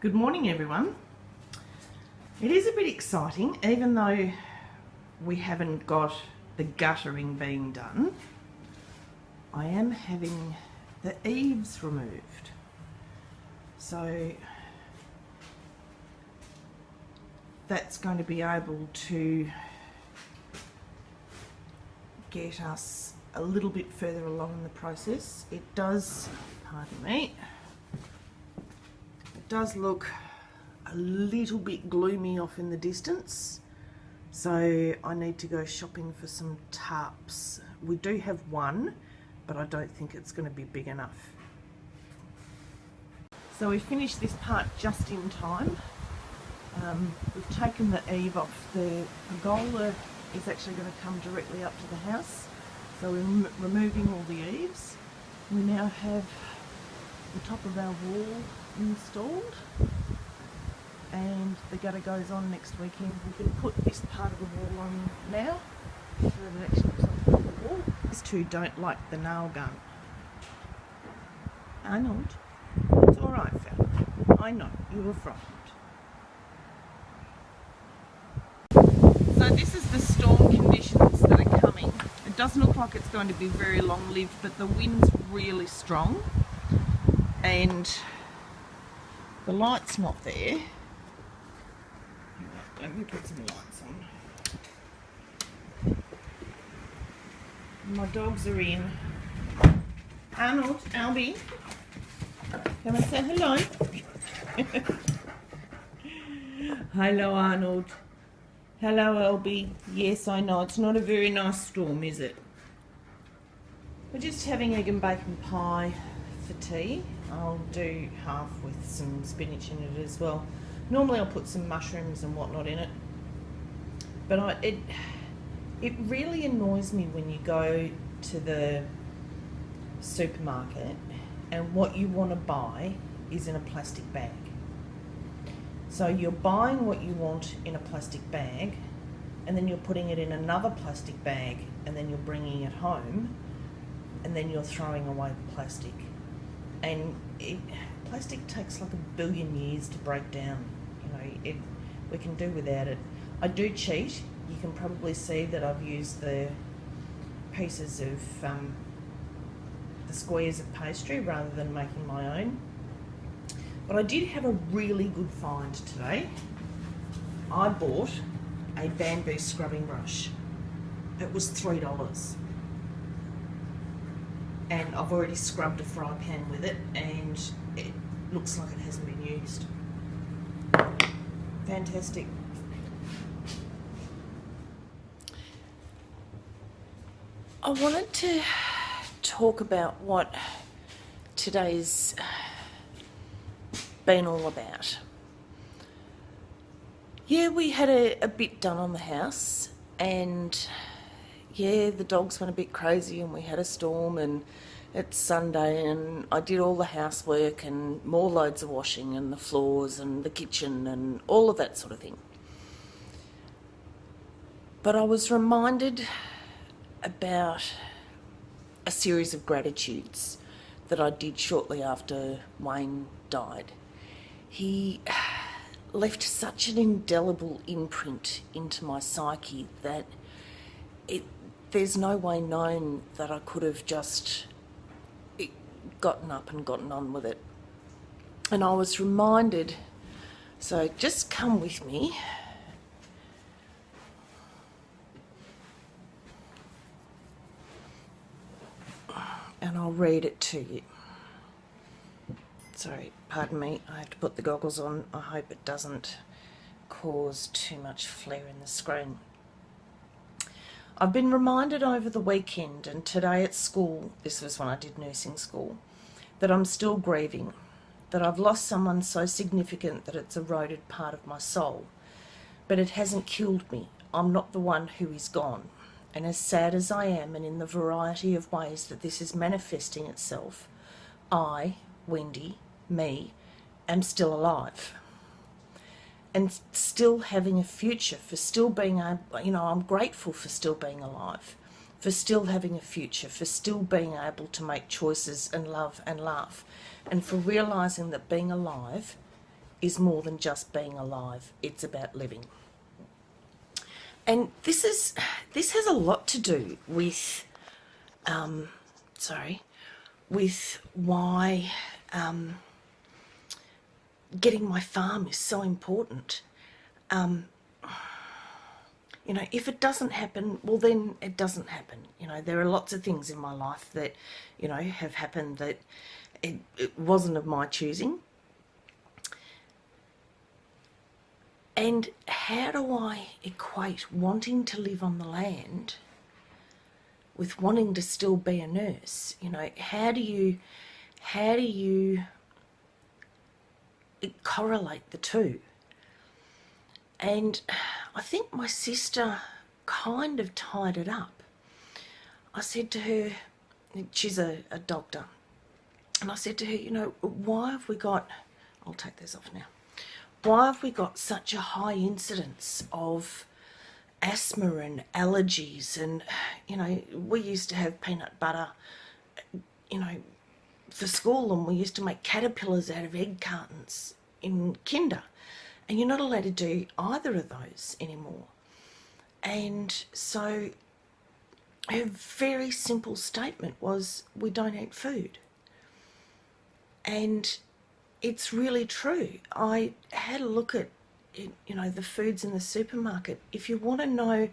Good morning, everyone. It is a bit exciting, even though we haven't got the guttering being done. I am having the eaves removed. So that's going to be able to get us a little bit further along in the process. It does, pardon me, it does look a little bit gloomy off in the distance, so I need to go shopping for some tarps. We do have one, but I don't think it's going to be big enough. So we finished this part just in time. We've taken the eave off. The pergola is actually going to come directly up to the house, so we're removing all the eaves. We now have the top of our wall installed, and the gutter goes on next weekend. We can put this part of the wall on now so that it actually looks like the wall. These two don't like the nail gun. Arnold, it's alright, fella. I know, you were frightened. So this is the storm conditions that are coming. It doesn't look like it's going to be very long-lived, but the wind's really strong and the light's not there. Let me put some lights on. My dogs are in. Arnold, Albie, come and say hello. Hello, Arnold. Hello, Albie. Yes, I know, it's not a very nice storm, is it? We're just having egg and bacon pie for tea. I'll do half with some spinach in it as well. Normally I'll put some mushrooms and whatnot in it, but it really annoys me when you go to the supermarket and what you want to buy is in a plastic bag. So you're buying what you want in a plastic bag, and then you're putting it in another plastic bag, and then you're bringing it home, and then you're throwing away the plastic. And plastic takes like 1 billion years to break down. You know, we can do without it. I do cheat. You can probably see that I've used the pieces of the squares of pastry rather than making my own. But I did have a really good find today. I bought a bamboo scrubbing brush. It was $3. And I've already scrubbed a fry pan with it, and it looks like it hasn't been used. Fantastic. I wanted to talk about what today's been all about. Yeah, we had a bit done on the house, and yeah, the dogs went a bit crazy and we had a storm, and it's Sunday and I did all the housework and more loads of washing and the floors and the kitchen and all of that sort of thing. But I was reminded about a series of gratitudes that I did shortly after Wayne died. He left such an indelible imprint into my psyche that there's no way known that I could have just gotten up and gotten on with it. And I was reminded, so just come with me. And I'll read it to you. Sorry, pardon me, I have to put the goggles on. I hope it doesn't cause too much flare in the screen. I've been reminded over the weekend and today at school, this was when I did nursing school, that I'm still grieving, that I've lost someone so significant that it's eroded part of my soul. But it hasn't killed me. I'm not the one who is gone. And as sad as I am, and in the variety of ways that this is manifesting itself, I, Wendy, me, am still alive. And still having a future, for still being able, I'm grateful for still being alive, for still having a future, for still being able to make choices and love and laugh, and for realising that being alive is more than just being alive. It's about living. And this has a lot to do with with why getting my farm is so important. You know, if it doesn't happen, well, then it doesn't happen. You know, there are lots of things in my life that, you know, have happened that it wasn't of my choosing. And how do I equate wanting to live on the land with wanting to still be a nurse? You know, how do you correlate the two? And I think my sister kind of tied it up. I said to her, she's a doctor, and I said to her, you know, why have we got, I'll take this off now, why have we got such a high incidence of asthma and allergies? And, you know, we used to have peanut butter, you know, for school, and we used to make caterpillars out of egg cartons in kinder. And you're not allowed to do either of those anymore. And so her very simple statement was, we don't eat food. And it's really true. I had a look at, you know, the foods in the supermarket. If you want to know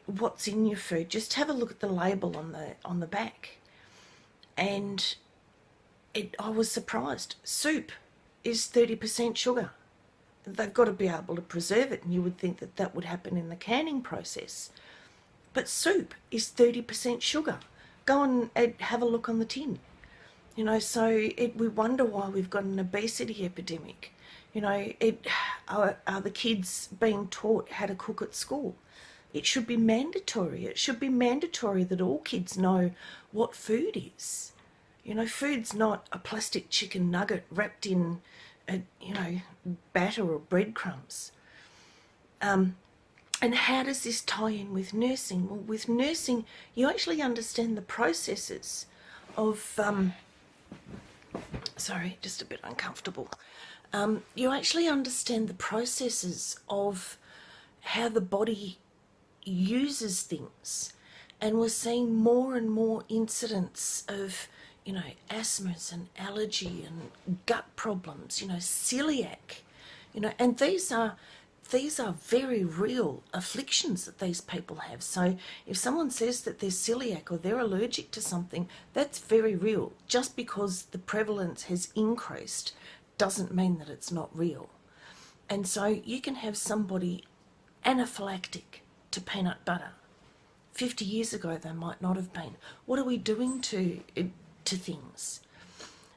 what's in your food, just have a look at the label on the back. And I was surprised. Soup is 30% sugar. They've got to be able to preserve it, and you would think that that would happen in the canning process. But soup is 30% sugar. Go and have a look on the tin. You know, so we wonder why we've got an obesity epidemic. You know, are the kids being taught how to cook at school? It should be mandatory. It should be mandatory that all kids know what food is. You know, food's not a plastic chicken nugget wrapped in you know, batter or breadcrumbs. And how does this tie in with nursing? Well, with nursing, you actually understand the processes of, sorry, just a bit uncomfortable. You actually understand the processes of how the body uses things. And we're seeing more and more incidents of, you know, asthmas and allergy and gut problems, you know, celiac, you know, and these are very real afflictions that these people have. So if someone says that they're celiac or they're allergic to something, that's very real. Just because the prevalence has increased doesn't mean that it's not real. And so you can have somebody anaphylactic to peanut butter. 50 years ago they might not have been. What are we doing to things?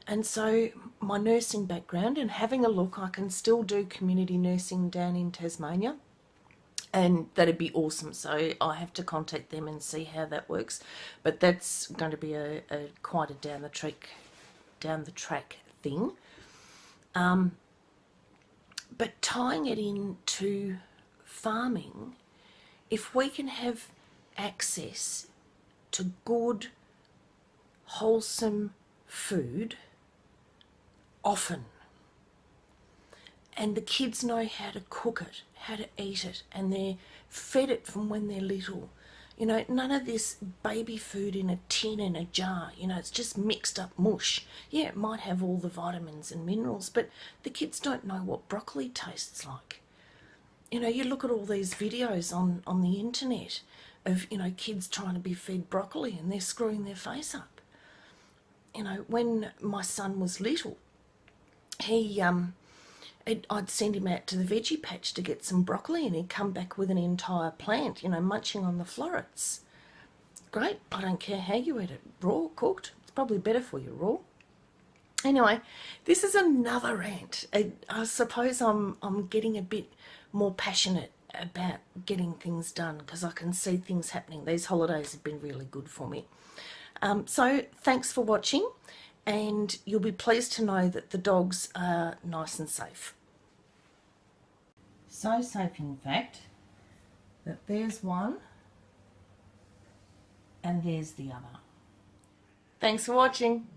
And so my nursing background and having a look, I can still do community nursing down in Tasmania, and that'd be awesome. So I have to contact them and see how that works, but that's going to be a quite a down the track thing. But tying it into farming, if we can have access to good, wholesome food often, and the kids know how to cook it, how to eat it, and they're fed it from when they're little. You know, none of this baby food in a tin, in a jar, you know, it's just mixed up mush. Yeah, it might have all the vitamins and minerals, but the kids don't know what broccoli tastes like. You know, you look at all these videos on the internet of, you know, kids trying to be fed broccoli and they're screwing their face up. You know, when my son was little, I'd send him out to the veggie patch to get some broccoli, and he'd come back with an entire plant, you know, munching on the florets. Great, I don't care how you eat it, raw, cooked, it's probably better for you raw. Anyway, this is another rant. I suppose I'm getting a bit more passionate about getting things done because I can see things happening. These holidays have been really good for me. So thanks for watching, and you'll be pleased to know that the dogs are nice and safe. So safe, in fact, that there's one and there's the other. Thanks for watching.